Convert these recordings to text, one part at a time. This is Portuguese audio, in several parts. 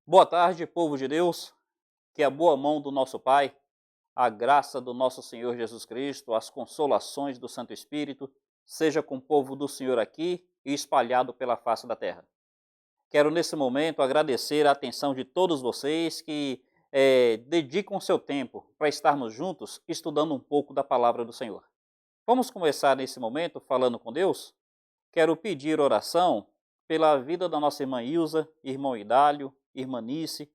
Boa tarde, povo de Deus, que a boa mão do nosso Pai, a graça do nosso Senhor Jesus Cristo, as consolações do Santo Espírito, seja com o povo do Senhor aqui e espalhado pela face da terra. Quero nesse momento agradecer a atenção de todos vocês que dedicam seu tempo para estarmos juntos estudando um pouco da palavra do Senhor. Vamos começar nesse momento falando com Deus? Quero pedir oração pela vida da nossa irmã Ilza, irmão Idálio, irmã Nice,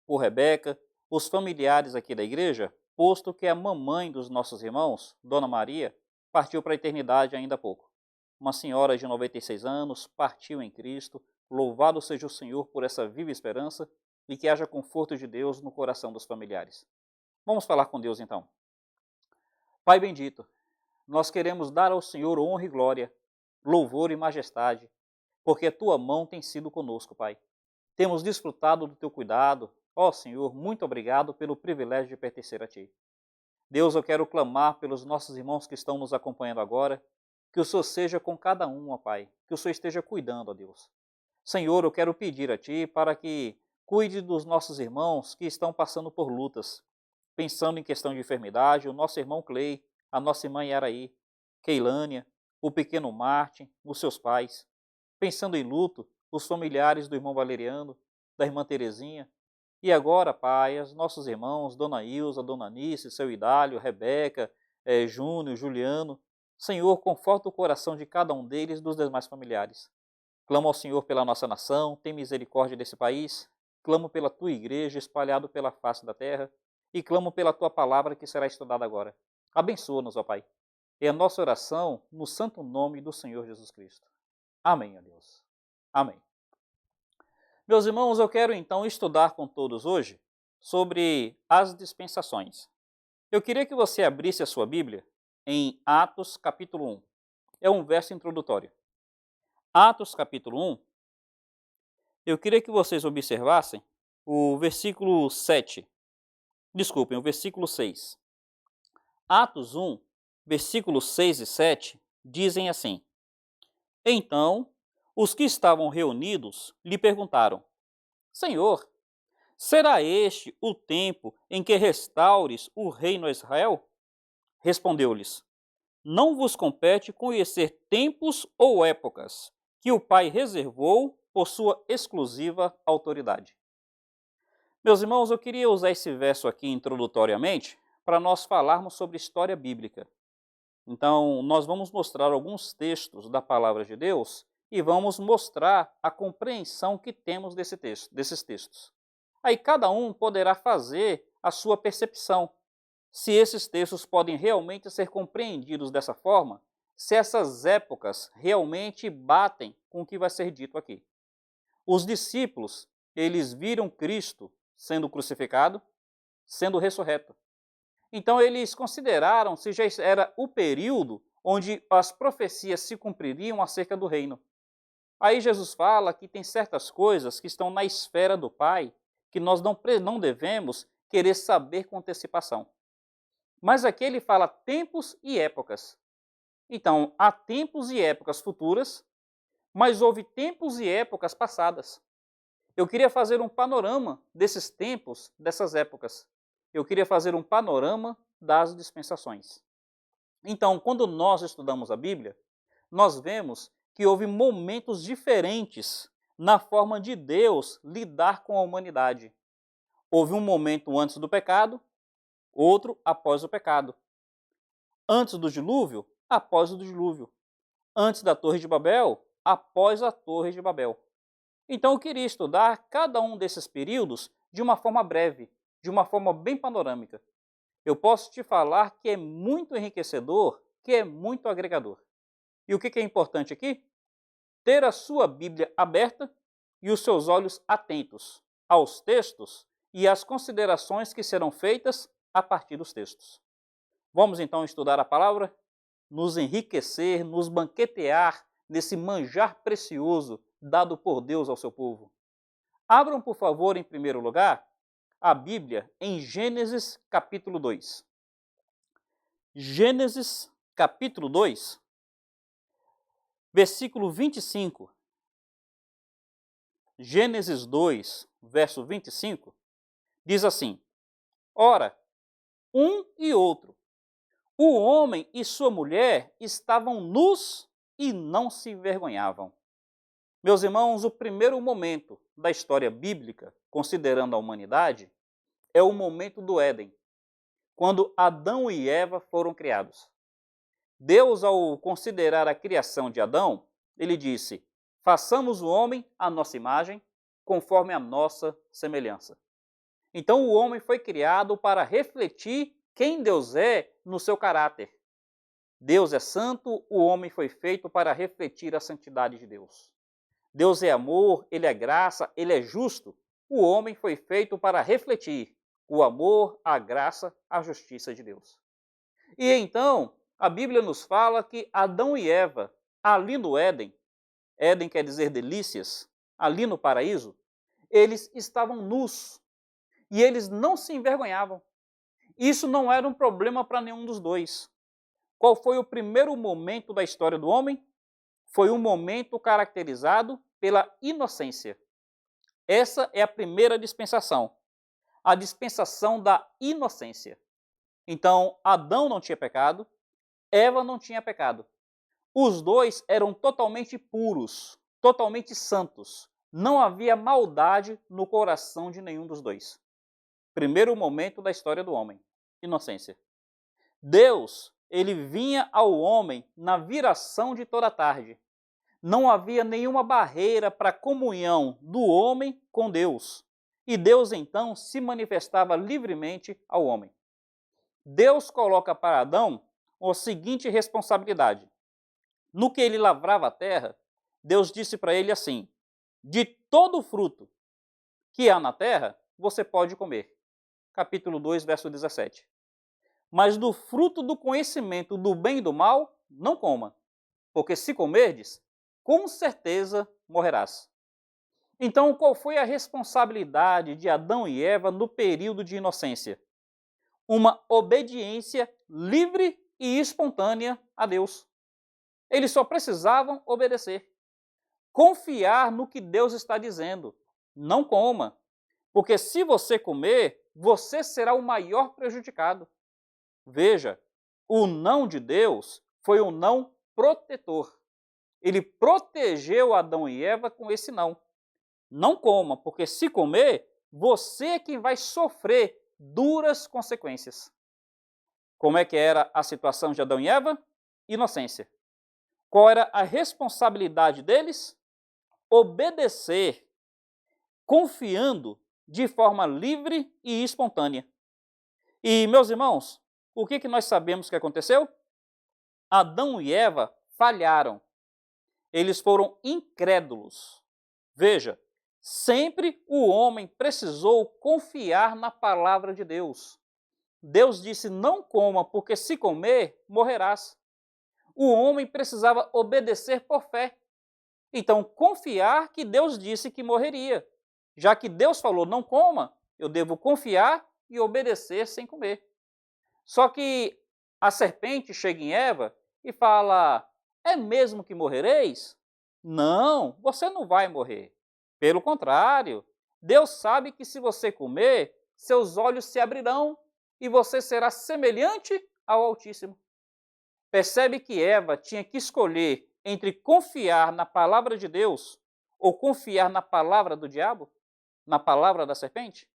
por Rebeca, os familiares aqui da igreja, posto que a mamãe dos nossos irmãos, Dona Maria, partiu para a eternidade ainda há pouco. Uma senhora de 96 anos, partiu em Cristo, louvado seja o Senhor por essa viva esperança e que haja conforto de Deus no coração dos familiares. Vamos falar com Deus então. Pai bendito, nós queremos dar ao Senhor honra e glória, louvor e majestade, porque a tua mão tem sido conosco, Pai. Temos desfrutado do teu cuidado. Ó Senhor, muito obrigado pelo privilégio de pertencer a ti. Deus, eu quero clamar pelos nossos irmãos que estão nos acompanhando agora, que o Senhor seja com cada um, ó Pai, que o Senhor esteja cuidando, ó Deus. Senhor, eu quero pedir a ti para que cuide dos nossos irmãos que estão passando por lutas, pensando em questão de enfermidade, o nosso irmão Clay, a nossa irmã Yaraí, Keilânia, o pequeno Martin, os seus pais. Pensando em luto, os familiares do irmão Valeriano, da irmã Terezinha. E agora, Pai, os nossos irmãos, Dona Ilza, Dona Nice, seu Idálio, Rebeca, Júnior, Juliano. Senhor, conforta o coração de cada um deles e dos demais familiares. Clamo ao Senhor pela nossa nação, tem misericórdia desse país. Clamo pela tua igreja espalhado pela face da terra. E clamo pela tua palavra que será estudada agora. Abençoa-nos, ó Pai. É a nossa oração no santo nome do Senhor Jesus Cristo. Amém, ó Deus. Amém. Meus irmãos, eu quero então estudar com todos hoje sobre as dispensações. Eu queria que você abrisse a sua Bíblia em Atos capítulo 1. É um verso introdutório. Atos capítulo 1, eu queria que vocês observassem o versículo 7. Desculpem, o versículo 6. Atos 1, versículos 6 e 7 dizem assim: Então, os que estavam reunidos lhe perguntaram: Senhor, será este o tempo em que restaures o reino a Israel? Respondeu-lhes: Não vos compete conhecer tempos ou épocas que o Pai reservou por sua exclusiva autoridade. Meus irmãos, eu queria usar esse verso aqui introdutoriamente para nós falarmos sobre história bíblica. Então, nós vamos mostrar alguns textos da palavra de Deus e vamos mostrar a compreensão que temos desses textos. Aí cada um poderá fazer a sua percepção, se esses textos podem realmente ser compreendidos dessa forma, se essas épocas realmente batem com o que vai ser dito aqui. Os discípulos, eles viram Cristo sendo crucificado, sendo ressurreto. Então eles consideraram se já era o período onde as profecias se cumpririam acerca do reino. Aí Jesus fala que tem certas coisas que estão na esfera do Pai, que nós não devemos querer saber com antecipação. Mas aqui ele fala tempos e épocas. Então, há tempos e épocas futuras, mas houve tempos e épocas passadas. Eu queria fazer um panorama desses tempos, dessas épocas. Eu queria fazer um panorama das dispensações. Então, quando nós estudamos a Bíblia, nós vemos que houve momentos diferentes na forma de Deus lidar com a humanidade. Houve um momento antes do pecado, outro após o pecado. Antes do dilúvio, após o dilúvio. Antes da Torre de Babel, após a Torre de Babel. Então eu queria estudar cada um desses períodos de uma forma breve, de uma forma bem panorâmica. Eu posso te falar que é muito enriquecedor, que é muito agregador. E o que é importante aqui? Ter a sua Bíblia aberta e os seus olhos atentos aos textos e às considerações que serão feitas a partir dos textos. Vamos então estudar a palavra, nos enriquecer, nos banquetear nesse manjar precioso dado por Deus ao seu povo. Abram, por favor, em primeiro lugar, a Bíblia em Gênesis capítulo 2. Gênesis capítulo 2, versículo 25. Gênesis 2, verso 25, diz assim: Ora, um e outro, o homem e sua mulher estavam nus e não se envergonhavam. Meus irmãos, o primeiro momento da história bíblica, considerando a humanidade, é o momento do Éden, quando Adão e Eva foram criados. Deus, ao considerar a criação de Adão, ele disse: façamos o homem à nossa imagem, conforme a nossa semelhança. Então o homem foi criado para refletir quem Deus é no seu caráter. Deus é santo, o homem foi feito para refletir a santidade de Deus. Deus é amor, ele é graça, ele é justo. O homem foi feito para refletir o amor, a graça, a justiça de Deus. E então, a Bíblia nos fala que Adão e Eva, ali no Éden, Éden quer dizer delícias, ali no paraíso, eles estavam nus e eles não se envergonhavam. Isso não era um problema para nenhum dos dois. Qual foi o primeiro momento da história do homem? Foi um momento caracterizado pela inocência. Essa é a primeira dispensação, a dispensação da inocência. Então, Adão não tinha pecado, Eva não tinha pecado. Os dois eram totalmente puros, totalmente santos. Não havia maldade no coração de nenhum dos dois. Primeiro momento da história do homem, inocência. Deus, ele vinha ao homem na viração de toda a tarde. Não havia nenhuma barreira para a comunhão do homem com Deus. E Deus, então, se manifestava livremente ao homem. Deus coloca para Adão a seguinte responsabilidade. No que ele lavrava a terra, Deus disse para ele assim: de todo fruto que há na terra, você pode comer. Capítulo 2, verso 17. Mas do fruto do conhecimento do bem e do mal, não coma, porque se comerdes, com certeza morrerás. Então, qual foi a responsabilidade de Adão e Eva no período de inocência? Uma obediência livre e espontânea a Deus. Eles só precisavam obedecer. Confiar no que Deus está dizendo. Não coma, porque se você comer, você será o maior prejudicado. Veja, o não de Deus foi um não protetor. Ele protegeu Adão e Eva com esse não. Não coma, porque se comer, você é quem vai sofrer duras consequências. Como é que era a situação de Adão e Eva? Inocência. Qual era a responsabilidade deles? Obedecer, confiando de forma livre e espontânea. E, meus irmãos, o que nós sabemos que aconteceu? Adão e Eva falharam. Eles foram incrédulos. Veja, sempre o homem precisou confiar na palavra de Deus. Deus disse: não coma, porque se comer, morrerás. O homem precisava obedecer por fé. Então, confiar que Deus disse que morreria. Já que Deus falou, não coma, eu devo confiar e obedecer sem comer. Só que a serpente chega em Eva e fala: é mesmo que morrereis? Não, você não vai morrer. Pelo contrário, Deus sabe que se você comer, seus olhos se abrirão e você será semelhante ao Altíssimo. Percebe que Eva tinha que escolher entre confiar na palavra de Deus ou confiar na palavra do diabo? Na palavra da serpente?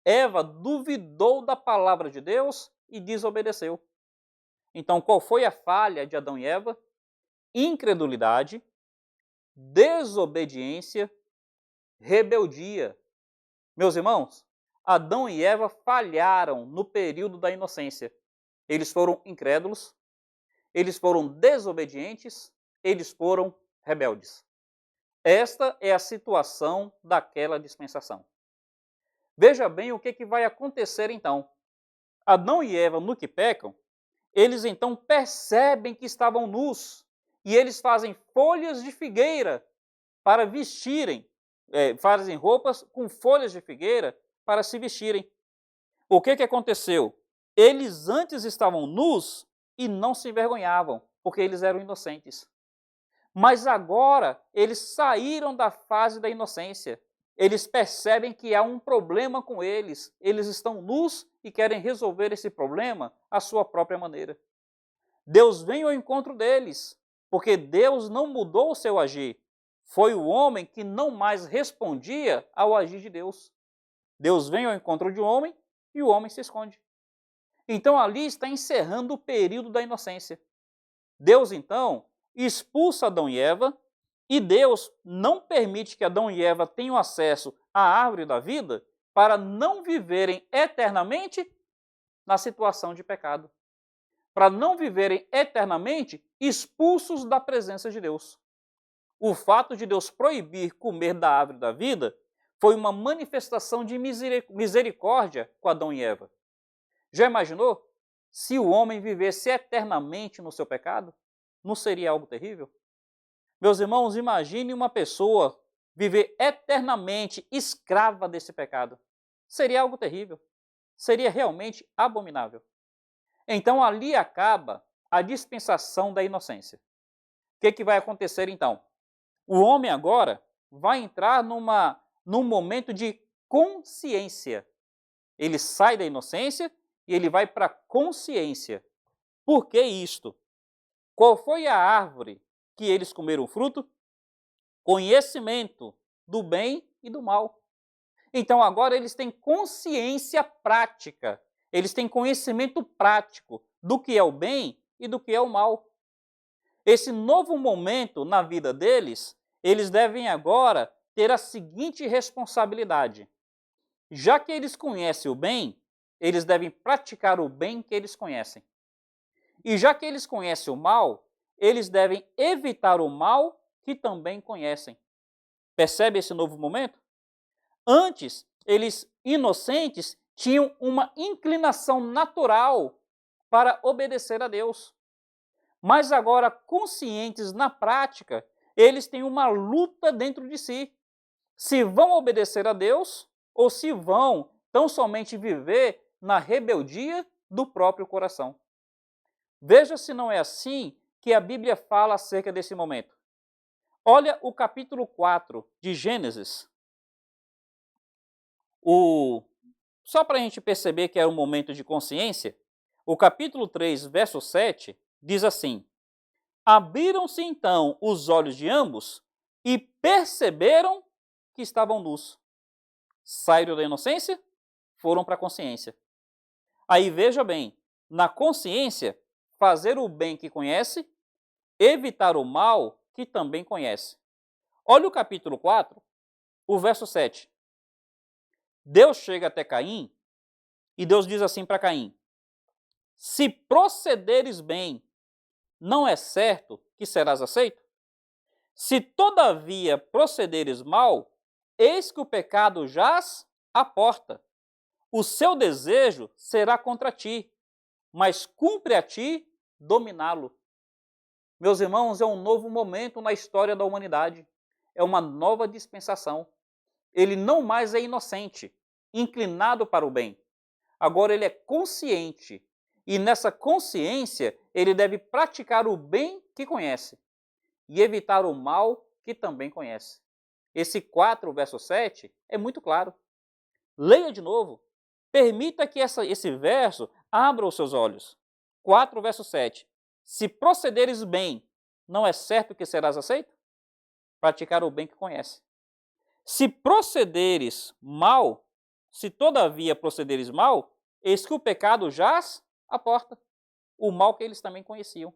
Eva duvidou da palavra de Deus e desobedeceu. Então, qual foi a falha de Adão e Eva? Incredulidade, desobediência, rebeldia. Meus irmãos, Adão e Eva falharam no período da inocência. Eles foram incrédulos, eles foram desobedientes, eles foram rebeldes. Esta é a situação daquela dispensação. Veja bem o que vai acontecer então. Adão e Eva, no que pecam, eles então percebem que estavam nus e eles fazem folhas de figueira para vestirem, fazem roupas com folhas de figueira para se vestirem. O que aconteceu? Eles antes estavam nus e não se envergonhavam, porque eles eram inocentes. Mas agora eles saíram da fase da inocência. eles percebem que há um problema com eles. Eles estão nus e querem resolver esse problema à sua própria maneira. Deus vem ao encontro deles, porque Deus não mudou o seu agir. Foi o homem que não mais respondia ao agir de Deus. Deus vem ao encontro de um homem e o homem se esconde. Então ali está encerrando o período da inocência. Deus então expulsa Adão e Eva, e Deus não permite que Adão e Eva tenham acesso à árvore da vida para não viverem eternamente na situação de pecado. Para não viverem eternamente expulsos da presença de Deus. O fato de Deus proibir comer da árvore da vida foi uma manifestação de misericórdia com Adão e Eva. Já imaginou? Se o homem vivesse eternamente no seu pecado, não seria algo terrível? Meus irmãos, imagine uma pessoa viver eternamente escrava desse pecado. Seria algo terrível. Seria realmente abominável. Então ali acaba a dispensação da inocência. O que vai acontecer então? O homem agora vai entrar num momento de consciência. Ele sai da inocência e ele vai para a consciência. Por que isto? Qual foi a árvore que eles comeram o fruto? Conhecimento do bem e do mal. Então agora eles têm consciência prática. Eles têm conhecimento prático do que é o bem e do que é o mal. Esse novo momento na vida deles, eles devem agora ter a seguinte responsabilidade. Já que eles conhecem o bem, eles devem praticar o bem que eles conhecem. E já que eles conhecem o mal, eles devem evitar o mal que também conhecem. Percebe esse novo momento? Antes, eles, inocentes, tinham uma inclinação natural para obedecer a Deus. Mas agora, conscientes na prática, eles têm uma luta dentro de si. Se vão obedecer a Deus ou se vão tão somente viver na rebeldia do próprio coração. Veja se não é assim que a Bíblia fala acerca desse momento. Olha o capítulo 4 de Gênesis. Só para a gente perceber que era um momento de consciência, o capítulo 3, verso 7, diz assim: abriram-se então os olhos de ambos e perceberam que estavam nus. Saíram da inocência, foram para a consciência. Aí veja bem, na consciência, fazer o bem que conhece, evitar o mal que também conhece. Olha o capítulo 4, o verso 7. Deus chega até Caim e Deus diz assim para Caim: se procederes bem, não é certo que serás aceito? Se todavia procederes mal, eis que o pecado jaz à porta. O seu desejo será contra ti, mas cumpre a ti dominá-lo. Meus irmãos, é um novo momento na história da humanidade. É uma nova dispensação. Ele não mais é inocente, inclinado para o bem. Agora ele é consciente. E nessa consciência, ele deve praticar o bem que conhece e evitar o mal que também conhece. Esse 4, verso 7, é muito claro. Leia de novo. Permita que esse verso abra os seus olhos. 4, verso 7. Se procederes bem, não é certo que serás aceito? Praticar o bem que conhece. Se procederes mal, se todavia procederes mal, eis que o pecado jaz à porta. O mal que eles também conheciam.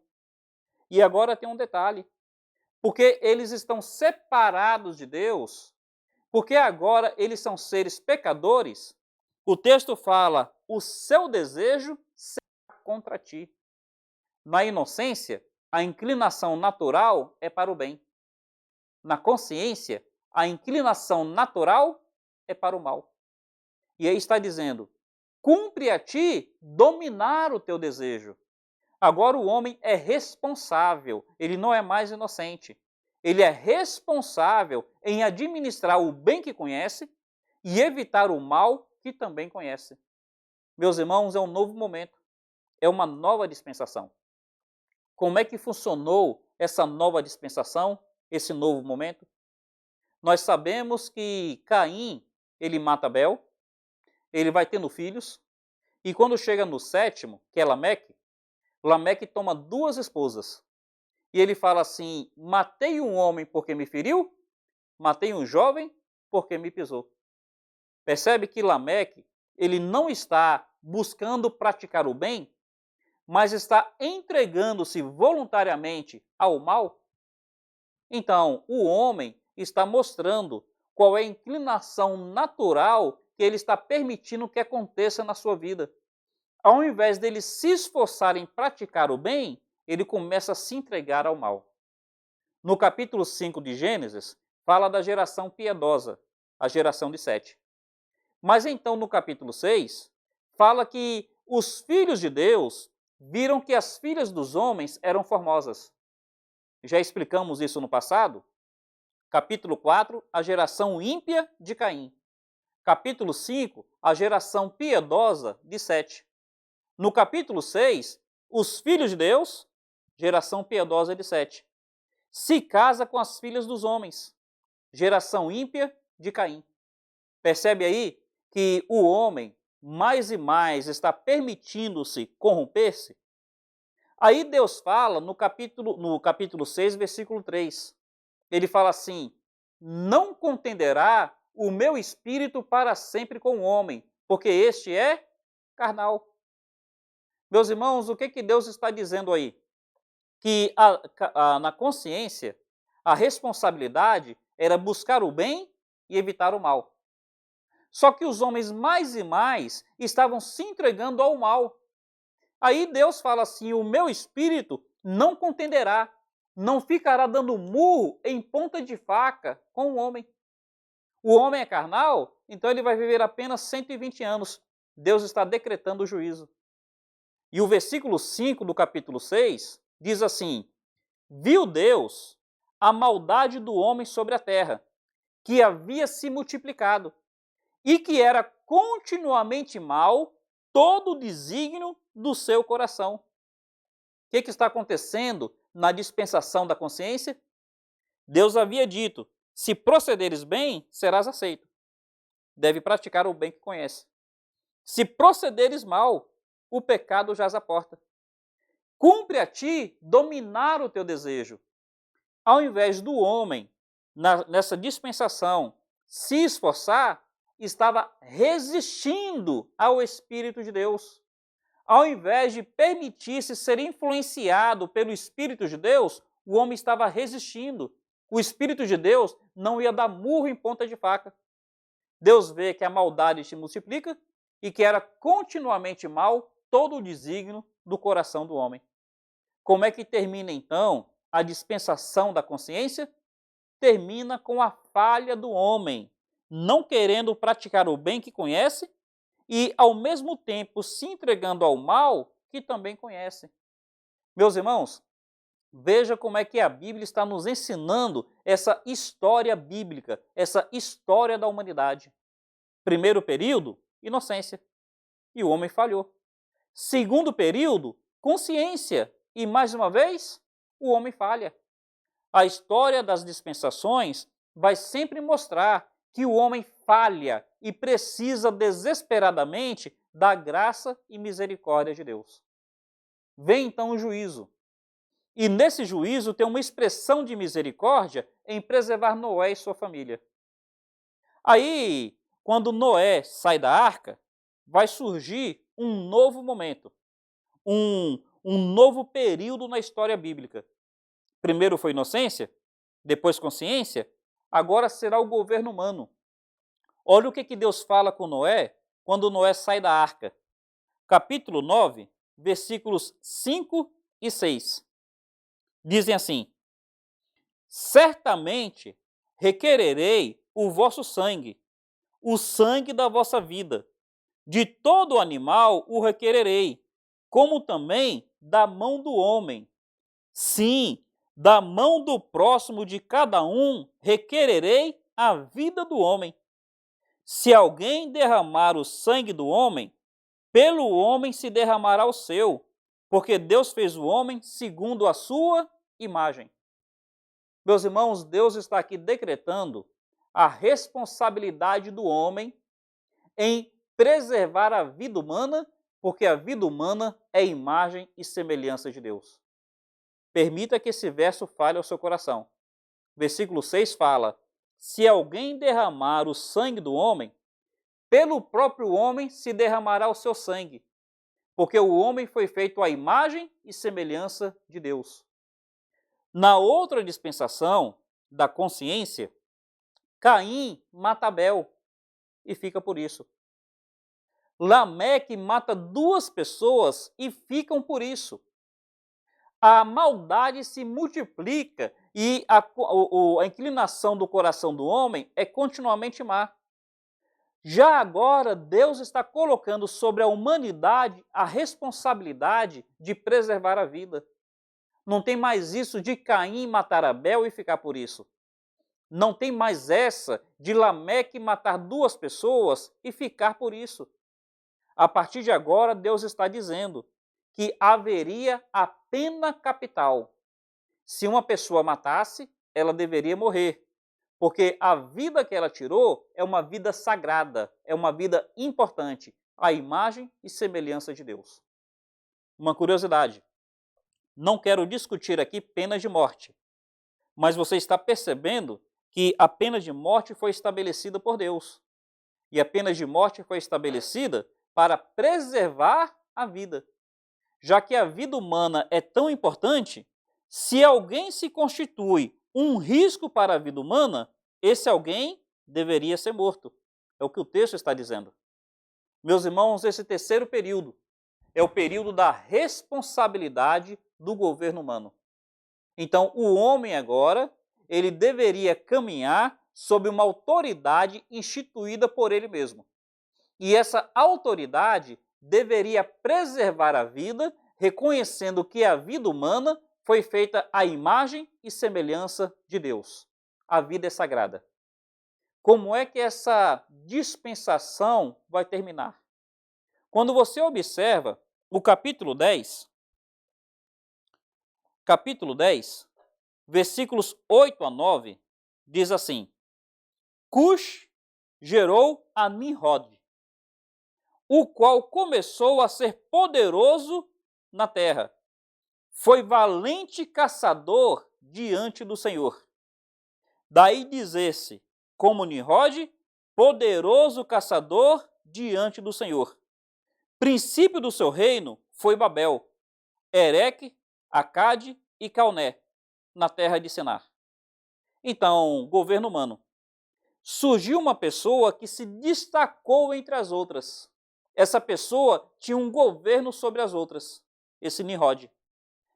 E agora tem um detalhe. Porque eles estão separados de Deus, porque agora eles são seres pecadores, o texto fala: o seu desejo será contra ti. Na inocência, a inclinação natural é para o bem. Na consciência, a inclinação natural é para o mal. E aí está dizendo: cumpre a ti dominar o teu desejo. Agora o homem é responsável, ele não é mais inocente. Ele é responsável em administrar o bem que conhece e evitar o mal que também conhece. Meus irmãos, é um novo momento, é uma nova dispensação. Como é que funcionou essa nova dispensação, esse novo momento? nós sabemos que Caim, ele mata Abel, ele vai tendo filhos, e quando chega no sétimo, que é Lameque, Lameque toma duas esposas. E ele fala assim: matei um homem porque me feriu, matei um jovem porque me pisou. Percebe que Lameque, ele não está buscando praticar o bem, mas está entregando-se voluntariamente ao mal? Então, o homem está mostrando qual é a inclinação natural que ele está permitindo que aconteça na sua vida. Ao invés dele se esforçar em praticar o bem, ele começa a se entregar ao mal. No capítulo 5 de Gênesis, fala da geração piedosa, a geração de Sete. Mas então, no capítulo 6, fala que os filhos de Deus viram que as filhas dos homens eram formosas. Já explicamos isso no passado. Capítulo 4, a geração ímpia de Caim. Capítulo 5, a geração piedosa de Sete. No capítulo 6, os filhos de Deus, geração piedosa de Sete, se casa com as filhas dos homens, geração ímpia de Caim. Percebe aí que o homem mais e mais está permitindo-se corromper-se? Aí Deus fala no capítulo 6, versículo 3. Ele fala assim: não contenderá o meu espírito para sempre com o homem, porque este é carnal. Meus irmãos, o que Deus está dizendo aí? Que na consciência, a responsabilidade era buscar o bem e evitar o mal. Só que os homens mais e mais estavam se entregando ao mal. Aí Deus fala assim: o meu espírito não contenderá, não ficará dando murro em ponta de faca com o homem. O homem é carnal, então ele vai viver apenas 120 anos. Deus está decretando o juízo. E o versículo 5 do capítulo 6 diz assim: viu Deus a maldade do homem sobre a terra, que havia se multiplicado, e que era continuamente mal todo o desígnio do seu coração. O que está acontecendo na dispensação da consciência? Deus havia dito: se procederes bem, serás aceito. Deve praticar o bem que conhece. Se procederes mal, o pecado jaz à porta. Cumpre a ti dominar o teu desejo. Ao invés do homem, nessa dispensação, se esforçar, estava resistindo ao Espírito de Deus. Ao invés de permitir-se ser influenciado pelo Espírito de Deus, o homem estava resistindo. O Espírito de Deus não ia dar murro em ponta de faca. Deus vê que a maldade se multiplica e que era continuamente mal todo o desígnio do coração do homem. Como é que termina, então, a dispensação da consciência? Termina com a falha do homem, não querendo praticar o bem que conhece e, ao mesmo tempo, se entregando ao mal que também conhece. Meus irmãos, veja como é que a Bíblia está nos ensinando essa história bíblica, essa história da humanidade. Primeiro período, inocência, e o homem falhou. Segundo período, consciência, e mais uma vez, o homem falha. A história das dispensações vai sempre mostrar que o homem falha e precisa desesperadamente da graça e misericórdia de Deus. Vem então o juízo. E nesse juízo tem uma expressão de misericórdia em preservar Noé e sua família. Aí, quando Noé sai da arca, vai surgir um novo momento, um novo período na história bíblica. Primeiro foi inocência, depois consciência, agora será o governo humano. Olha o que Deus fala com Noé quando Noé sai da arca. Capítulo 9, versículos 5 e 6. Dizem assim: certamente requererei o vosso sangue, o sangue da vossa vida. De todo animal o requererei, como também da mão do homem. Sim, da mão do próximo de cada um requererei a vida do homem. Se alguém derramar o sangue do homem, pelo homem se derramará o seu, porque Deus fez o homem segundo a sua imagem. Meus irmãos, Deus está aqui decretando a responsabilidade do homem em preservar a vida humana, porque a vida humana é imagem e semelhança de Deus. Permita que esse verso fale ao seu coração. Versículo 6 fala: se alguém derramar o sangue do homem, pelo próprio homem se derramará o seu sangue, porque o homem foi feito à imagem e semelhança de Deus. Na outra dispensação da consciência, Caim mata Abel e fica por isso. Lameque mata duas pessoas e ficam por isso. A maldade se multiplica e a inclinação do coração do homem é continuamente má. Já agora, Deus está colocando sobre a humanidade a responsabilidade de preservar a vida. Não tem mais isso de Caim matar Abel e ficar por isso. Não tem mais essa de Lameque matar duas pessoas e ficar por isso. A partir de agora, Deus está dizendo que haveria a pena capital. Se uma pessoa matasse, ela deveria morrer, porque a vida que ela tirou é uma vida sagrada, é uma vida importante, a imagem e semelhança de Deus. Uma curiosidade, não quero discutir aqui pena de morte, mas você está percebendo que a pena de morte foi estabelecida por Deus. E a pena de morte foi estabelecida para preservar a vida. Já que a vida humana é tão importante, se alguém se constitui um risco para a vida humana, esse alguém deveria ser morto. É o que o texto está dizendo. Meus irmãos, esse terceiro período é o período da responsabilidade do governo humano. Então, o homem agora, ele deveria caminhar sob uma autoridade instituída por ele mesmo. E essa autoridade deveria preservar a vida, reconhecendo que a vida humana foi feita à imagem e semelhança de Deus. A vida é sagrada. Como é que essa dispensação vai terminar? Quando você observa o capítulo 10, versículos 8 a 9, diz assim: Cush gerou a Nimrod, o qual começou a ser poderoso na terra. Foi valente caçador diante do Senhor. Daí dizer-se, como Nimrod, poderoso caçador diante do Senhor. Princípio do seu reino foi Babel, Ereque, Acade e Calné, na terra de Sinar. Então, governo humano. Surgiu uma pessoa que se destacou entre as outras. Essa pessoa tinha um governo sobre as outras, esse Nimrod.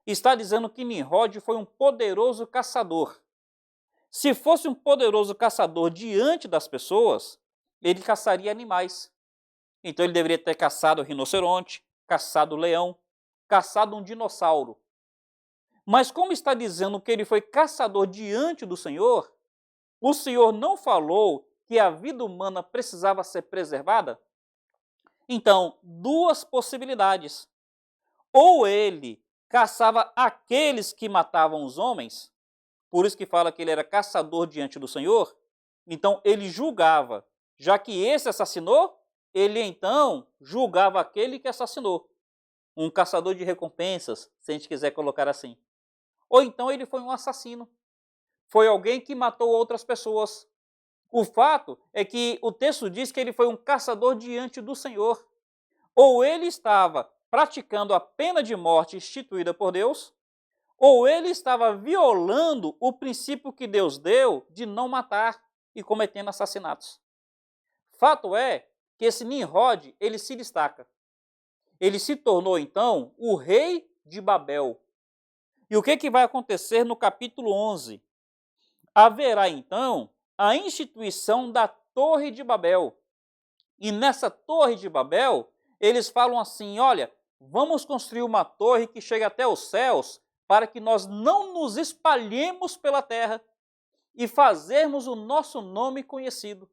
Está dizendo que Nimrod foi um poderoso caçador. Se fosse um poderoso caçador diante das pessoas, ele caçaria animais. Então ele deveria ter caçado o rinoceronte, caçado o leão, caçado um dinossauro. Mas como está dizendo que ele foi caçador diante do Senhor, o Senhor não falou que a vida humana precisava ser preservada? Então, duas possibilidades. Ou ele caçava aqueles que matavam os homens, por isso que fala que ele era caçador diante do Senhor, então ele julgava. Já que esse assassinou, ele então julgava aquele que assassinou. Um caçador de recompensas, se a gente quiser colocar assim. Ou então ele foi um assassino. Foi alguém que matou outras pessoas. O fato é que o texto diz que ele foi um caçador diante do Senhor. Ou ele estava praticando a pena de morte instituída por Deus, ou ele estava violando o princípio que Deus deu de não matar e cometendo assassinatos. Fato é que esse Nimrod, ele se destaca. Ele se tornou, então, o rei de Babel. E o que vai acontecer no capítulo 11? Haverá, então, a instituição da Torre de Babel. E nessa Torre de Babel, eles falam assim, olha, vamos construir uma torre que chegue até os céus para que nós não nos espalhemos pela terra e fazermos o nosso nome conhecido.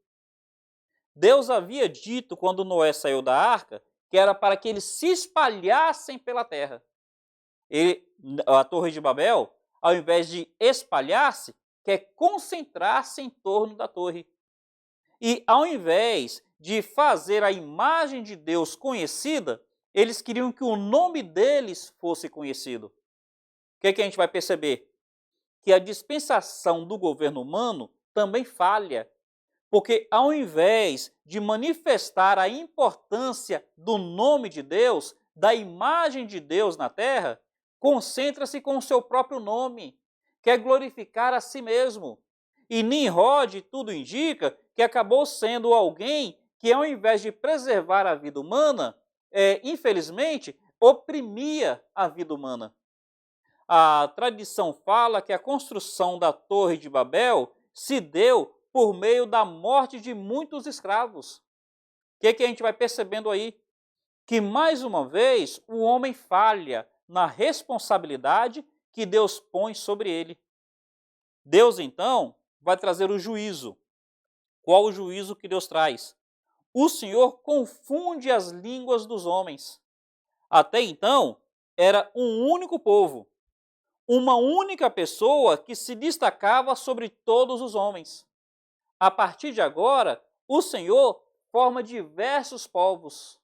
Deus havia dito, quando Noé saiu da arca, que era para que eles se espalhassem pela terra. A Torre de Babel, ao invés de espalhar-se, quer concentrar-se em torno da torre. E ao invés de fazer a imagem de Deus conhecida, eles queriam que o nome deles fosse conhecido. O que a gente vai perceber? Que a dispensação do governo humano também falha, porque ao invés de manifestar a importância do nome de Deus, da imagem de Deus na terra, concentra-se com o seu próprio nome, quer glorificar a si mesmo. E Nimrod, tudo indica, que acabou sendo alguém que, ao invés de preservar a vida humana, infelizmente, oprimia a vida humana. A tradição fala que a construção da Torre de Babel se deu por meio da morte de muitos escravos. O que a gente vai percebendo aí? Que, mais uma vez, o homem falha na responsabilidade que Deus põe sobre ele. Deus, então, vai trazer o juízo. Qual o juízo que Deus traz? O Senhor confunde as línguas dos homens. Até então, era um único povo, uma única pessoa que se destacava sobre todos os homens. A partir de agora, o Senhor forma diversos povos.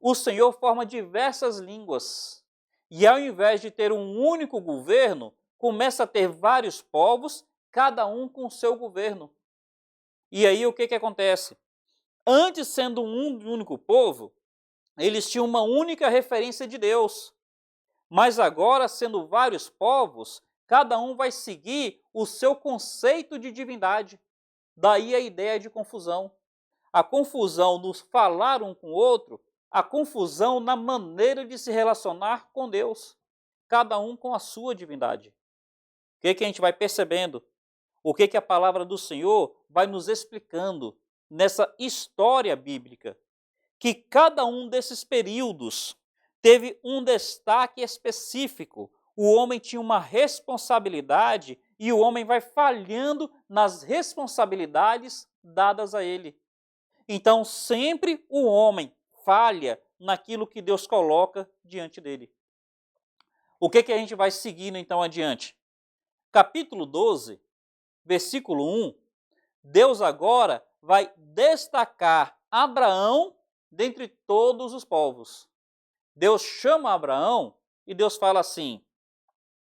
O Senhor forma diversas línguas. E ao invés de ter um único governo, começa a ter vários povos, cada um com o seu governo. E aí o que acontece? Antes, sendo um único povo, eles tinham uma única referência de Deus. Mas agora, sendo vários povos, cada um vai seguir o seu conceito de divindade. Daí a ideia de confusão. A confusão no falar um com o outro, a confusão na maneira de se relacionar com Deus. Cada um com a sua divindade. O que a gente vai percebendo? O que a palavra do Senhor vai nos explicando nessa história bíblica? Que cada um desses períodos teve um destaque específico. O homem tinha uma responsabilidade e o homem vai falhando nas responsabilidades dadas a ele. Então, sempre o homem falha naquilo que Deus coloca diante dele. O que a gente vai seguindo então adiante? Capítulo 12, versículo 1, Deus agora vai destacar Abraão dentre todos os povos. Deus chama Abraão e Deus fala assim,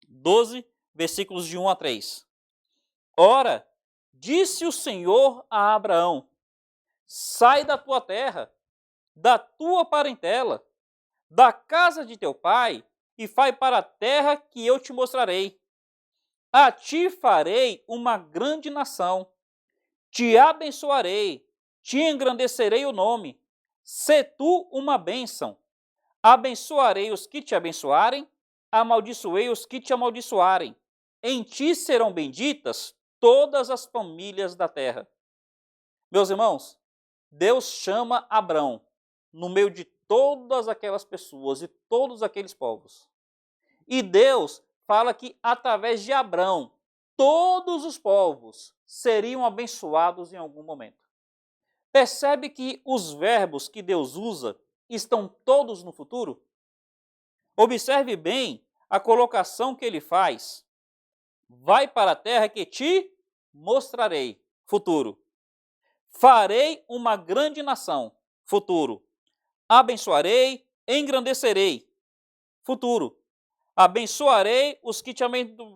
12, versículos de 1 a 3. Ora, disse o Senhor a Abraão, sai da tua terra, da tua parentela, da casa de teu pai, e vai para a terra que eu te mostrarei. A ti farei uma grande nação, te abençoarei, te engrandecerei o nome, sê tu uma bênção. Abençoarei os que te abençoarem, amaldiçoei os que te amaldiçoarem. Em ti serão benditas todas as famílias da terra. Meus irmãos, Deus chama Abrão no meio de todas aquelas pessoas e todos aqueles povos. E Deus fala que através de Abrão, todos os povos seriam abençoados em algum momento. Percebe que os verbos que Deus usa estão todos no futuro? Observe bem a colocação que ele faz. Vai para a terra que te mostrarei. Futuro. Farei uma grande nação. Futuro. Abençoarei, engrandecerei. Futuro. Abençoarei os que te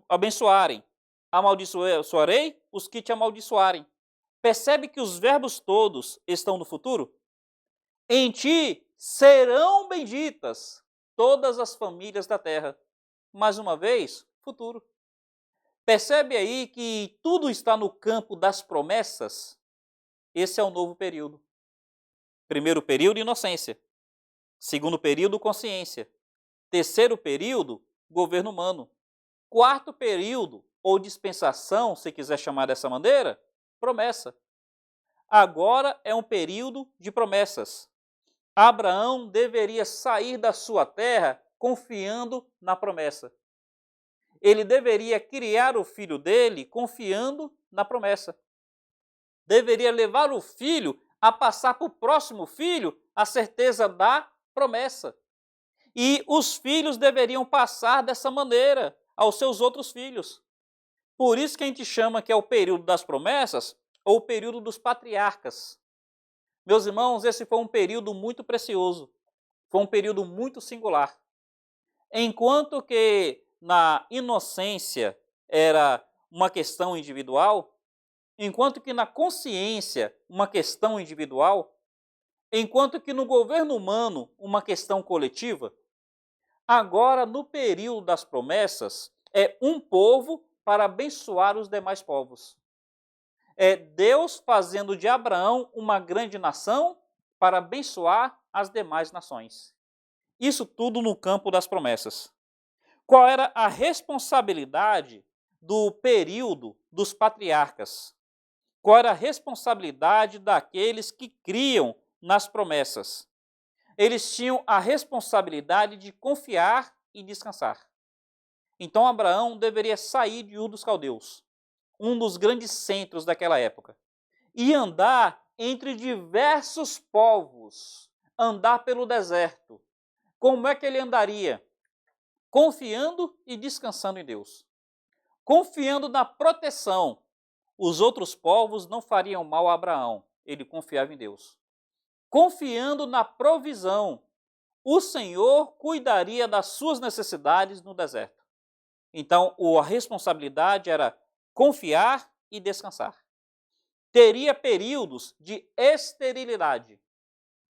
abençoarem. Amaldiçoarei os que te amaldiçoarem. Percebe que os verbos todos estão no futuro? Em ti serão benditas todas as famílias da terra. Mais uma vez, futuro. Percebe aí que tudo está no campo das promessas? Esse é o novo período. Primeiro período, inocência. Segundo período, consciência. Terceiro período, governo humano. Quarto período, ou dispensação, se quiser chamar dessa maneira, promessa. Agora é um período de promessas. Abraão deveria sair da sua terra confiando na promessa. Ele deveria criar o filho dele confiando na promessa. Deveria levar o filho a passar para o próximo filho a certeza da promessa. E os filhos deveriam passar dessa maneira aos seus outros filhos. Por isso que a gente chama que é o período das promessas ou o período dos patriarcas. Meus irmãos, esse foi um período muito precioso, foi um período muito singular. Enquanto que na inocência era uma questão individual, enquanto que na consciência uma questão individual, enquanto que no governo humano uma questão coletiva, agora no período das promessas é um povo para abençoar os demais povos. É Deus fazendo de Abraão uma grande nação para abençoar as demais nações. Isso tudo no campo das promessas. Qual era a responsabilidade do período dos patriarcas? Qual era a responsabilidade daqueles que criam nas promessas? Eles tinham a responsabilidade de confiar e descansar. Então Abraão deveria sair de Ur dos Caldeus, um dos grandes centros daquela época, e andar entre diversos povos, andar pelo deserto. Como é que ele andaria? Confiando e descansando em Deus. Confiando na proteção. Os outros povos não fariam mal a Abraão, ele confiava em Deus. Confiando na provisão. O Senhor cuidaria das suas necessidades no deserto. Então, a responsabilidade era confiar e descansar. Teria períodos de esterilidade.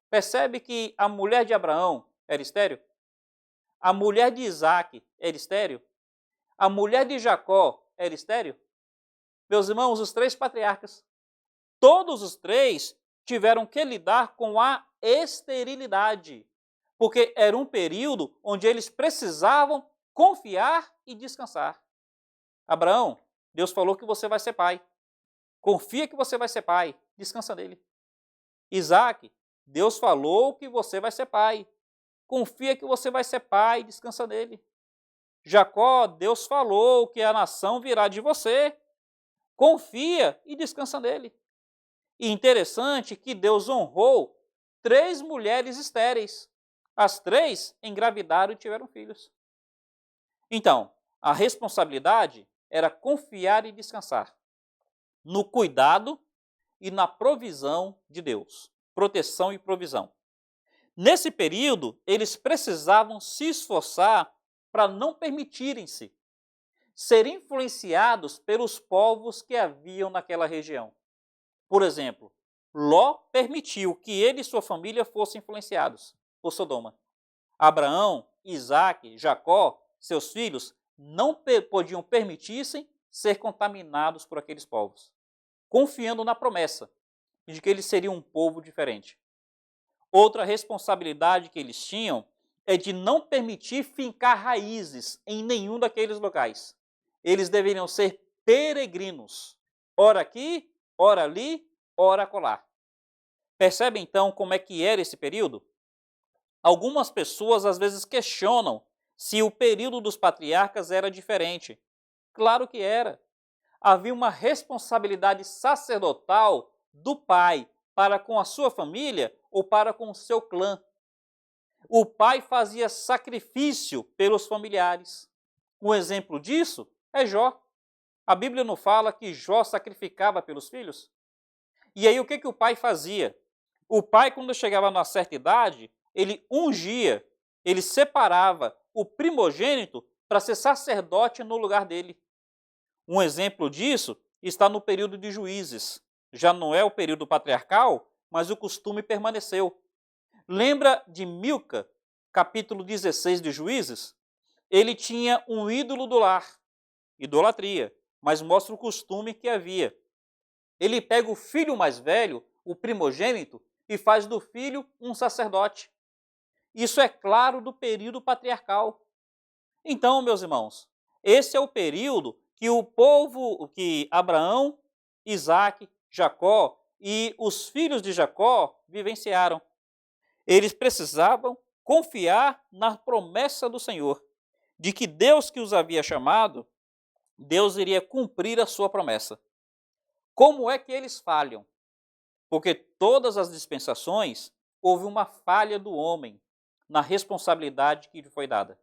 Percebe que a mulher de Abraão era estéril? A mulher de Isaac era estéril? A mulher de Jacó era estéril? Meus irmãos, os três patriarcas, todos os três tiveram que lidar com a esterilidade, porque era um período onde eles precisavam confiar e descansar. Abraão, Deus falou que você vai ser pai. Confia que você vai ser pai, descansa nele. Isaac, Deus falou que você vai ser pai. Confia que você vai ser pai, descansa nele. Jacó, Deus falou que a nação virá de você. Confia e descansa nele. E interessante que Deus honrou 3 mulheres estéreis. As 3 engravidaram e tiveram filhos. Então, a responsabilidade era confiar e descansar no cuidado e na provisão de Deus. Proteção e provisão. Nesse período, eles precisavam se esforçar para não permitirem-se ser influenciados pelos povos que haviam naquela região. Por exemplo, Ló permitiu que ele e sua família fossem influenciados por Sodoma. Abraão, Isaac, Jacó, seus filhos, não podiam permitir-se ser contaminados por aqueles povos, confiando na promessa de que eles seriam um povo diferente. Outra responsabilidade que eles tinham é de não permitir fincar raízes em nenhum daqueles locais. Eles deveriam ser peregrinos, ora aqui, ora ali, ora acolá. Percebe então como é que era esse período? Algumas pessoas às vezes questionam se o período dos patriarcas era diferente. Claro que era. Havia uma responsabilidade sacerdotal do pai para com a sua família ou para com o seu clã. O pai fazia sacrifício pelos familiares. Um exemplo disso é Jó. A Bíblia não fala que Jó sacrificava pelos filhos? E aí o que o pai fazia? O pai, quando chegava numa certa idade, ele ungia, ele separava o primogênito para ser sacerdote no lugar dele. Um exemplo disso está no período de Juízes. Já não é o período patriarcal, mas o costume permaneceu. Lembra de Milca, capítulo 16 de Juízes? Ele tinha um ídolo do lar, idolatria, mas mostra o costume que havia. Ele pega o filho mais velho, o primogênito, e faz do filho um sacerdote. Isso é claro do período patriarcal. Então, meus irmãos, esse é o período que o povo, que Abraão, Isaac, Jacó e os filhos de Jacó vivenciaram. Eles precisavam confiar na promessa do Senhor, de que Deus que os havia chamado, Deus iria cumprir a sua promessa. Como é que eles falham? Porque todas as dispensações houve uma falha do homem na responsabilidade que lhe foi dada.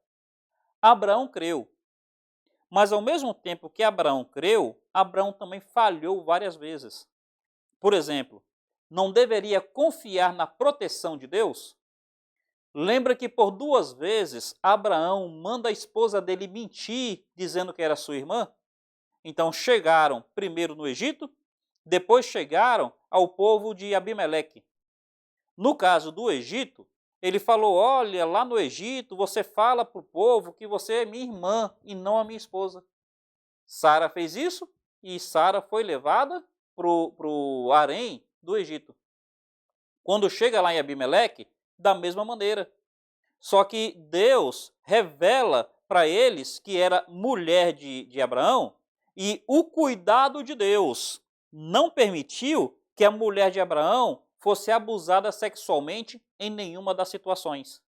Abraão creu, mas ao mesmo tempo que Abraão creu, Abraão também falhou várias vezes. por exemplo, não deveria confiar na proteção de Deus? Lembra que por 2 vezes Abraão manda a esposa dele mentir, dizendo que era sua irmã? Então chegaram primeiro no Egito, depois chegaram ao povo de Abimeleque. No caso do Egito, ele falou: olha, lá no Egito você fala para o povo que você é minha irmã e não a minha esposa. Sara fez isso e Sara foi levada para o harém do Egito. Quando chega lá em Abimeleque, da mesma maneira. Só que Deus revela para eles que era mulher de Abraão e o cuidado de Deus não permitiu que a mulher de Abraão fosse abusada sexualmente em nenhuma das situações.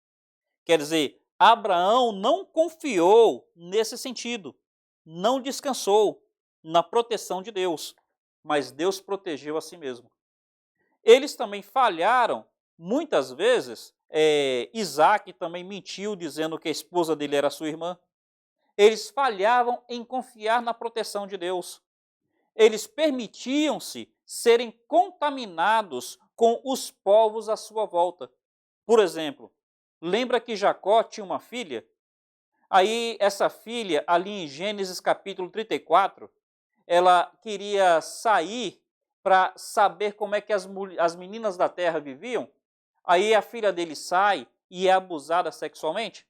Quer dizer, Abraão não confiou nesse sentido, não descansou na proteção de Deus, mas Deus protegeu a si mesmo. Eles também falharam, muitas vezes, Isaac também mentiu dizendo que a esposa dele era sua irmã. Eles falhavam em confiar na proteção de Deus. Eles permitiam-se serem contaminados com os povos à sua volta. Por exemplo, lembra que Jacó tinha uma filha? Aí essa filha, ali em Gênesis capítulo 34, ela queria sair para saber como é que as meninas da terra viviam. Aí a filha dele sai e é abusada sexualmente.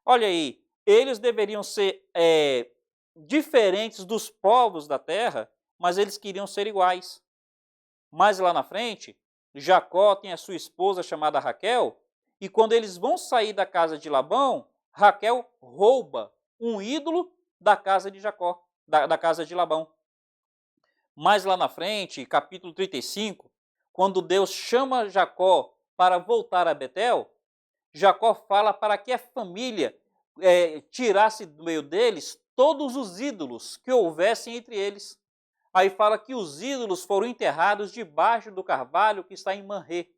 Olha aí, eles deveriam ser diferentes dos povos da terra, mas eles queriam ser iguais. Mais lá na frente, Jacó tem a sua esposa chamada Raquel, e quando eles vão sair da casa de Labão, Raquel rouba um ídolo da casa de Jacó, da casa de Labão. Mais lá na frente, capítulo 35, quando Deus chama Jacó para voltar a Betel, Jacó fala para que a família tirasse do meio deles todos os ídolos que houvessem entre eles. Aí fala que os ídolos foram enterrados debaixo do carvalho que está em Manré.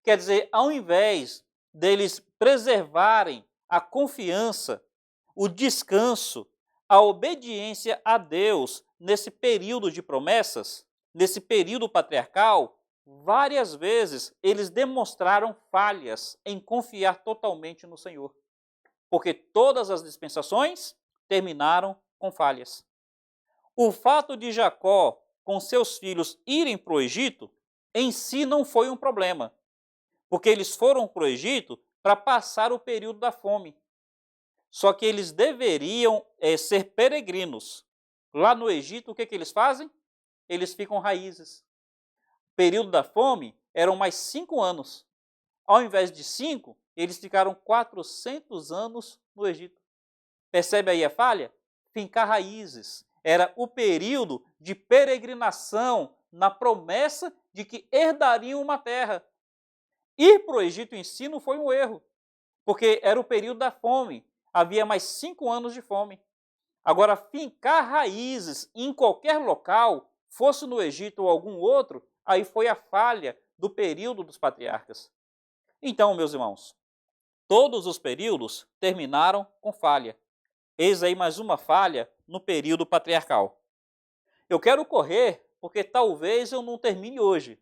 Quer dizer, ao invés deles preservarem a confiança, o descanso, a obediência a Deus nesse período de promessas, nesse período patriarcal, várias vezes eles demonstraram falhas em confiar totalmente no Senhor. Porque todas as dispensações terminaram com falhas. O fato de Jacó com seus filhos irem para o Egito, em si não foi um problema. Porque eles foram para o Egito para passar o período da fome. Só que eles deveriam ser peregrinos. Lá no Egito, o que eles fazem? Eles ficam raízes. O período da fome eram mais 5 anos. Ao invés de 5, eles ficaram 400 anos no Egito. Percebe aí a falha? Fincar raízes. Era o período de peregrinação na promessa de que herdariam uma terra. Ir para o Egito em si não foi um erro, porque era o período da fome. Havia mais 5 anos de fome. Agora, fincar raízes em qualquer local, fosse no Egito ou algum outro, aí foi a falha do período dos patriarcas. Então, meus irmãos, todos os períodos terminaram com falha. Eis aí mais uma falha no período patriarcal. Eu quero correr, porque talvez eu não termine hoje,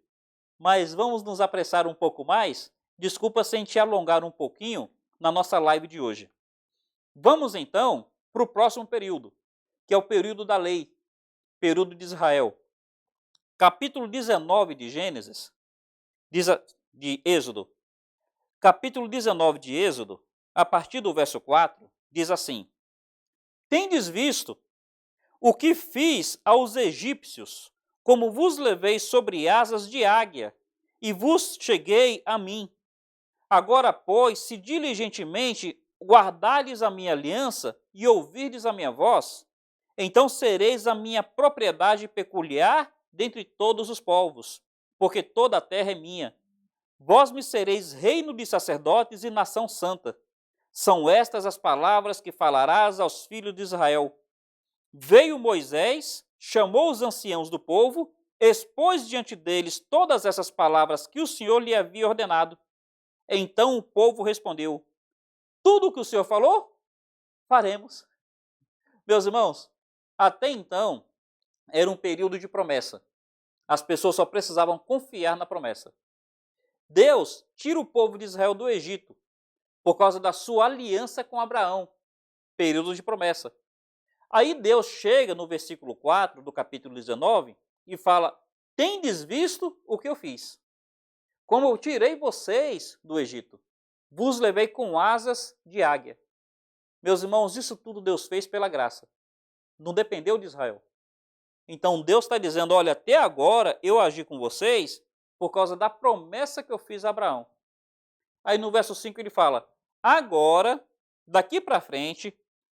mas vamos nos apressar um pouco mais. Desculpa se a gente alongar um pouquinho na nossa live de hoje. Vamos então para o próximo período, que é o período da lei, período de Israel. Capítulo 19 de Gênesis, de Êxodo. Capítulo 19 de Êxodo, a partir do verso 4, diz assim: Tendes visto o que fiz aos egípcios, como vos levei sobre asas de águia, e vos cheguei a mim. Agora, pois, se diligentemente guardardes a minha aliança e ouvirdes a minha voz, então sereis a minha propriedade peculiar dentre todos os povos, porque toda a terra é minha. Vós me sereis reino de sacerdotes e nação santa. São estas as palavras que falarás aos filhos de Israel. Veio Moisés, chamou os anciãos do povo, expôs diante deles todas essas palavras que o Senhor lhe havia ordenado. Então o povo respondeu: tudo o que o Senhor falou, faremos. Meus irmãos, até então era um período de promessa. As pessoas só precisavam confiar na promessa. Deus tira o povo de Israel do Egito por causa da sua aliança com Abraão, período de promessa. Aí Deus chega no versículo 4 do capítulo 19 e fala: tendes visto o que eu fiz? Como eu tirei vocês do Egito, vos levei com asas de águia. Meus irmãos, isso tudo Deus fez pela graça. Não dependeu de Israel. Então Deus está dizendo: olha, até agora eu agi com vocês por causa da promessa que eu fiz a Abraão. Aí no verso 5 ele fala: agora, daqui para frente,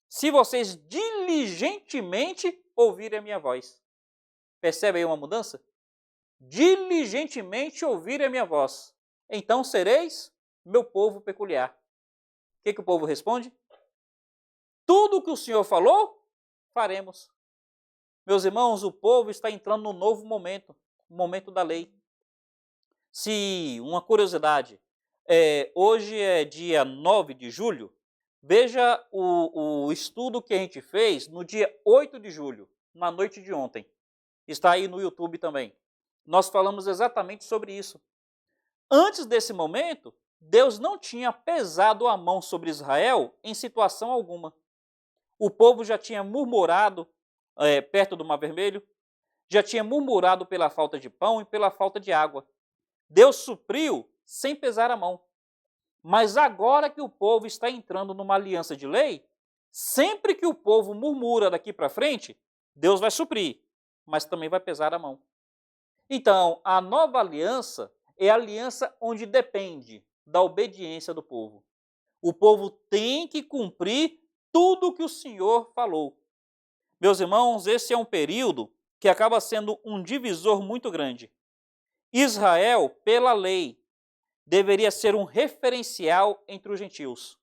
se vocês diligentemente ouvirem a minha voz. Percebe aí uma mudança? Diligentemente ouvirem a minha voz, então sereis meu povo peculiar. O que o povo responde? Tudo o que o Senhor falou, faremos. Meus irmãos, o povo está entrando num novo momento, o momento da lei. Se, uma curiosidade, hoje é dia 9 de julho, veja o estudo que a gente fez no dia 8 de julho, na noite de ontem. Está aí no YouTube também. Nós falamos exatamente sobre isso. Antes desse momento, Deus não tinha pesado a mão sobre Israel em situação alguma. O povo já tinha murmurado perto do Mar Vermelho, já tinha murmurado pela falta de pão e pela falta de água. Deus supriu sem pesar a mão. Mas agora que o povo está entrando numa aliança de lei, sempre que o povo murmura daqui para frente, Deus vai suprir, mas também vai pesar a mão. Então, a nova aliança é a aliança onde depende da obediência do povo. O povo tem que cumprir tudo o que o Senhor falou. Meus irmãos, esse é um período que acaba sendo um divisor muito grande. Israel, pela lei, deveria ser um referencial entre os gentios.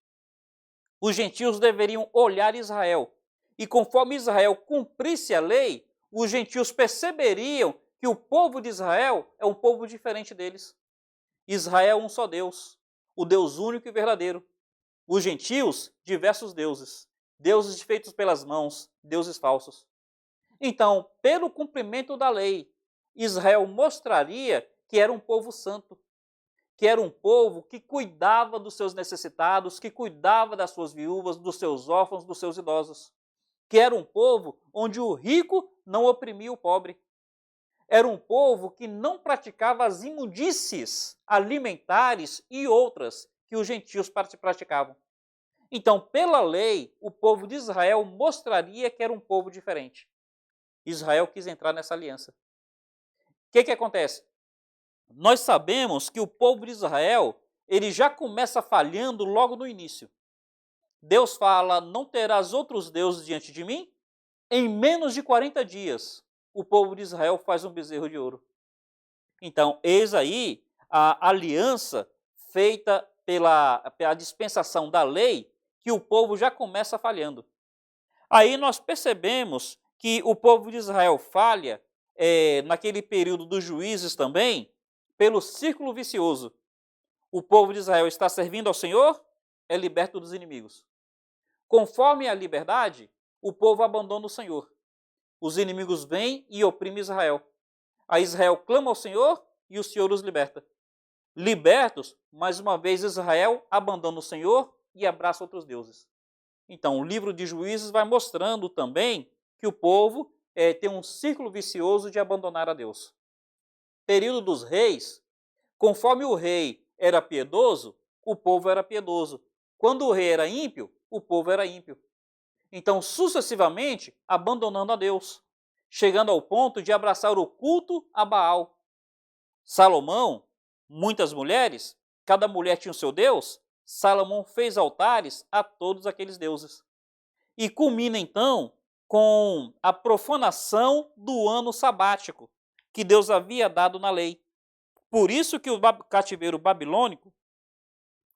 Os gentios deveriam olhar Israel. E conforme Israel cumprisse a lei, os gentios perceberiam que o povo de Israel é um povo diferente deles. Israel é um só Deus, o Deus único e verdadeiro. Os gentios, diversos deuses. Deuses feitos pelas mãos, deuses falsos. Então, pelo cumprimento da lei, Israel mostraria que era um povo santo, que era um povo que cuidava dos seus necessitados, que cuidava das suas viúvas, dos seus órfãos, dos seus idosos. Que era um povo onde o rico não oprimia o pobre. Era um povo que não praticava as imundícies alimentares e outras que os gentios praticavam. Então, pela lei, o povo de Israel mostraria que era um povo diferente. Israel quis entrar nessa aliança. O que acontece? Nós sabemos que o povo de Israel, ele já começa falhando logo no início. Deus fala: não terás outros deuses diante de mim? Em menos de 40 dias, o povo de Israel faz um bezerro de ouro. Então, eis aí a aliança feita pela dispensação da lei, que o povo já começa falhando. Aí nós percebemos que o povo de Israel falha, naquele período dos juízes também, pelo círculo vicioso. O povo de Israel está servindo ao Senhor, é liberto dos inimigos. Conforme a liberdade, o povo abandona o Senhor. Os inimigos vêm e oprimem Israel. Aí Israel clama ao Senhor e o Senhor os liberta. Libertos, mais uma vez Israel abandona o Senhor e abraça outros deuses. Então, o livro de Juízes vai mostrando também que o povo tem um círculo vicioso de abandonar a Deus. Período dos reis, conforme o rei era piedoso, o povo era piedoso. Quando o rei era ímpio, o povo era ímpio. Então, sucessivamente, abandonando a Deus, chegando ao ponto de abraçar o culto a Baal. Salomão, muitas mulheres, cada mulher tinha o seu Deus, Salomão fez altares a todos aqueles deuses. E culmina então com a profanação do ano sabático, que Deus havia dado na lei. Por isso que o cativeiro babilônico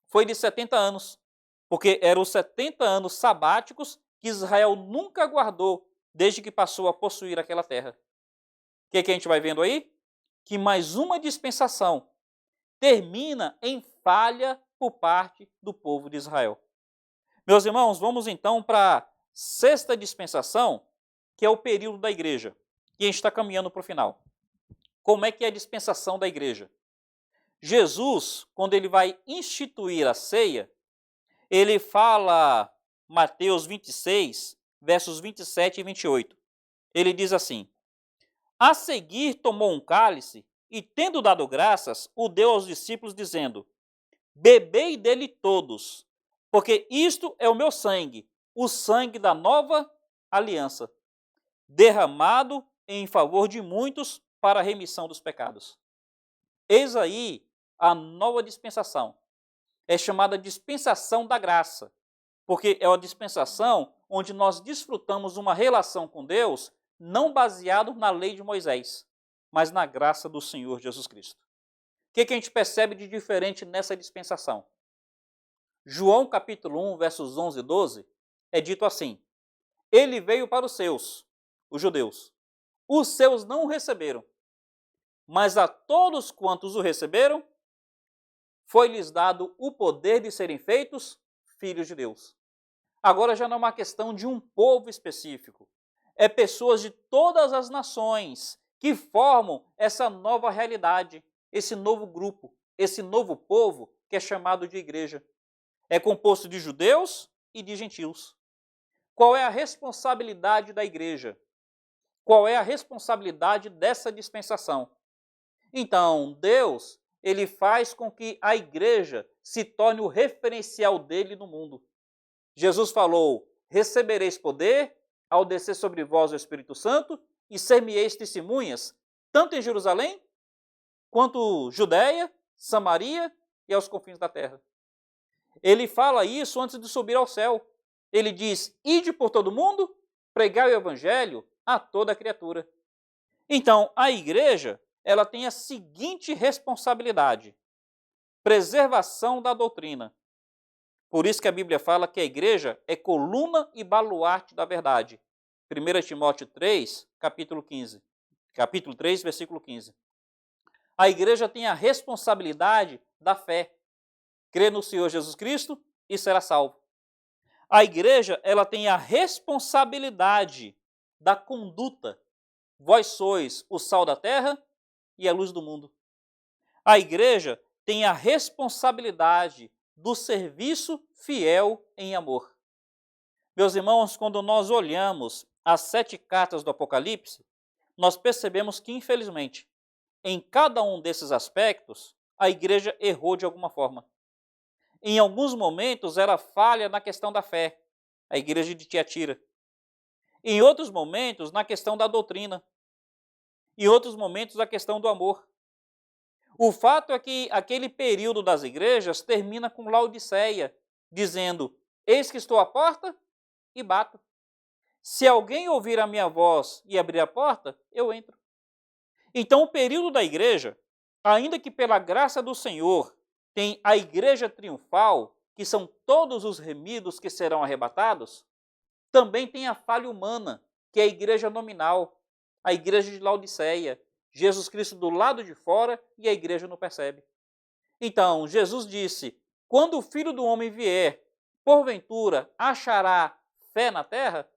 foi de 70 anos, porque eram os 70 anos sabáticos que Israel nunca guardou desde que passou a possuir aquela terra. O que a gente vai vendo aí? Que mais uma dispensação termina em falha por parte do povo de Israel. Meus irmãos, vamos então para a sexta dispensação, que é o período da igreja. E a gente está caminhando para o final. como é que é a dispensação da igreja. Jesus, quando ele vai instituir a ceia, ele fala, Mateus 26, versos 27 e 28. Ele diz assim: a seguir tomou um cálice e, tendo dado graças, o deu aos discípulos, dizendo: bebei dele todos, porque isto é o meu sangue, o sangue da nova aliança, derramado em favor de muitos para a remissão dos pecados. Eis aí a nova dispensação. É chamada dispensação da graça, porque é uma dispensação onde nós desfrutamos uma relação com Deus não baseado na lei de Moisés, mas na graça do Senhor Jesus Cristo. O que a gente percebe de diferente nessa dispensação? João capítulo 1, versos 11 e 12, é dito assim: ele veio para os seus, os judeus. Os seus não o receberam, mas a todos quantos o receberam, foi-lhes dado o poder de serem feitos filhos de Deus. Agora já não é uma questão de um povo específico. É pessoas de todas as nações que formam essa nova realidade, esse novo grupo, esse novo povo que é chamado de igreja. É composto de judeus e de gentios. Qual é a responsabilidade da igreja? Qual é a responsabilidade dessa dispensação? Então, Deus, ele faz com que a igreja se torne o referencial dele no mundo. Jesus falou: recebereis poder ao descer sobre vós o Espírito Santo e ser-me-eis testemunhas, tanto em Jerusalém, quanto Judéia, Samaria e aos confins da terra. Ele fala isso antes de subir ao céu. Ele diz: ide por todo mundo, pregai o evangelho a toda criatura. Então, a igreja, ela tem a seguinte responsabilidade: preservação da doutrina. Por isso que a Bíblia fala que a igreja é coluna e baluarte da verdade. 1 Timóteo 3, capítulo 15. Capítulo 3, versículo 15. A igreja tem a responsabilidade da fé. Crê no Senhor Jesus Cristo e será salvo. A igreja, ela tem a responsabilidade da conduta. Vós sois o sal da terra e a luz do mundo. A igreja tem a responsabilidade do serviço fiel em amor. Meus irmãos, quando nós olhamos as 7 cartas do Apocalipse, nós percebemos que, infelizmente, em cada um desses aspectos, a igreja errou de alguma forma. Em alguns momentos, era falha na questão da fé, a igreja de Tiatira. Em outros momentos, na questão da doutrina. Em outros momentos, a questão do amor. O fato é que aquele período das igrejas termina com Laodiceia, dizendo: eis que estou à porta e bato. Se alguém ouvir a minha voz e abrir a porta, eu entro. Então, o período da igreja, ainda que pela graça do Senhor, tem a igreja triunfal, que são todos os remidos que serão arrebatados, também tem a falha humana, que é a igreja nominal, a igreja de Laodiceia, Jesus Cristo do lado de fora e a igreja não percebe. Então, Jesus disse: quando o Filho do Homem vier, porventura achará fé na terra?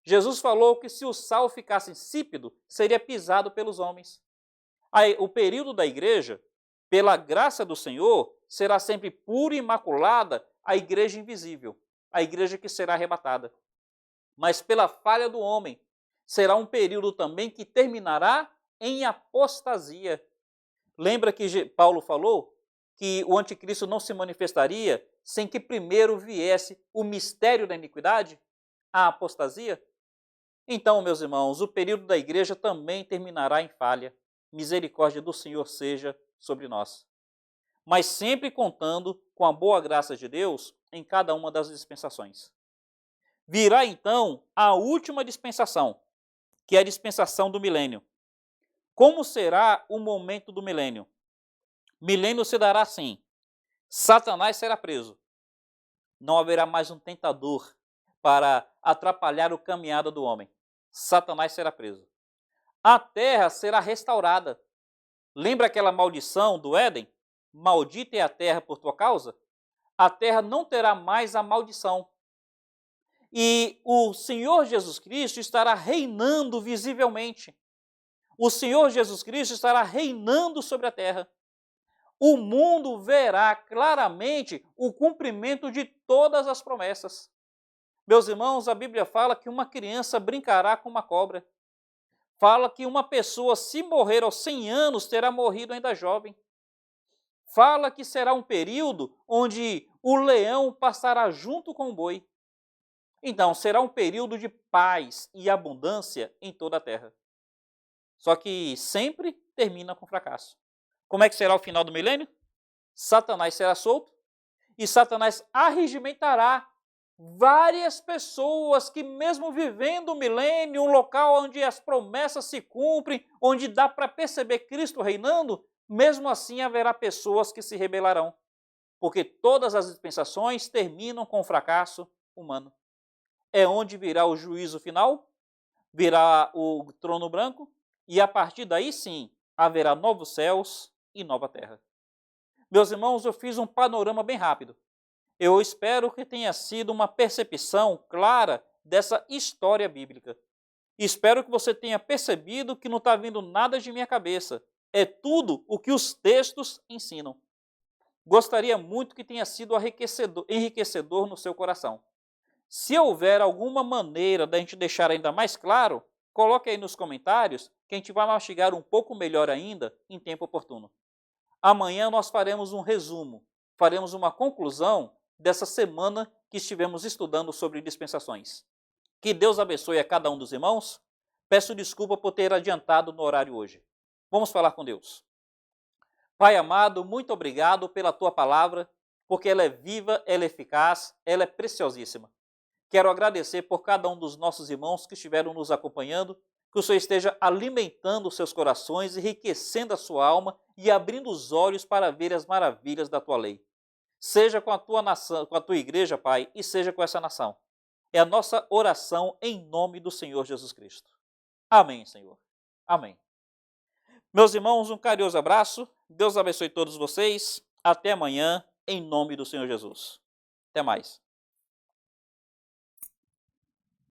Jesus falou que se o sal ficasse insípido, seria pisado pelos homens. Aí, o período da igreja, pela graça do Senhor, será sempre pura e imaculada a igreja invisível, a igreja que será arrebatada. Mas pela falha do homem, será um período também que terminará em apostasia. Lembra que Paulo falou que o anticristo não se manifestaria sem que primeiro viesse o mistério da iniquidade, a apostasia? Então, meus irmãos, o período da igreja também terminará em falha. Misericórdia do Senhor seja sobre nós. Mas sempre contando com a boa graça de Deus em cada uma das dispensações. Virá então a última dispensação, que é a dispensação do milênio. Como será o momento do milênio? Milênio se dará assim: Satanás será preso. Não haverá mais um tentador para atrapalhar o caminhada do homem. Satanás será preso. A terra será restaurada. Lembra aquela maldição do Éden? Maldita é a terra por tua causa? A terra não terá mais a maldição. E o Senhor Jesus Cristo estará reinando visivelmente. O Senhor Jesus Cristo estará reinando sobre a terra. O mundo verá claramente o cumprimento de todas as promessas. Meus irmãos, a Bíblia fala que uma criança brincará com uma cobra. Fala que uma pessoa, se morrer aos 100 anos, terá morrido ainda jovem. Fala que será um período onde o leão passará junto com o boi. Então, será um período de paz e abundância em toda a terra. Só que sempre termina com fracasso. Como é que será o final do milênio? Satanás será solto e Satanás arregimentará várias pessoas que, mesmo vivendo o milênio, um local onde as promessas se cumprem, onde dá para perceber Cristo reinando, mesmo assim haverá pessoas que se rebelarão, porque todas as dispensações terminam com o fracasso humano. É onde virá o juízo final, virá o trono branco, e a partir daí sim haverá novos céus e nova terra. Meus irmãos, eu fiz um panorama bem rápido. Eu espero que tenha sido uma percepção clara dessa história bíblica. Espero que você tenha percebido que não está vindo nada de minha cabeça. É tudo o que os textos ensinam. Gostaria muito que tenha sido enriquecedor no seu coração. Se houver alguma maneira da gente deixar ainda mais claro, coloque aí nos comentários que a gente vai mastigar um pouco melhor ainda em tempo oportuno. Amanhã nós faremos um resumo, faremos uma conclusão dessa semana que estivemos estudando sobre dispensações. Que Deus abençoe a cada um dos irmãos. Peço desculpa por ter adiantado no horário hoje. Vamos falar com Deus. Pai amado, muito obrigado pela tua palavra, porque ela é viva, ela é eficaz, ela é preciosíssima. Quero agradecer por cada um dos nossos irmãos que estiveram nos acompanhando, que o Senhor esteja alimentando os seus corações, enriquecendo a sua alma e abrindo os olhos para ver as maravilhas da tua lei. Seja com a tua nação, com a tua igreja, Pai, e seja com essa nação. É a nossa oração em nome do Senhor Jesus Cristo. Amém, Senhor. Amém. Meus irmãos, um carinhoso abraço. Deus abençoe todos vocês. Até amanhã, em nome do Senhor Jesus. Até mais.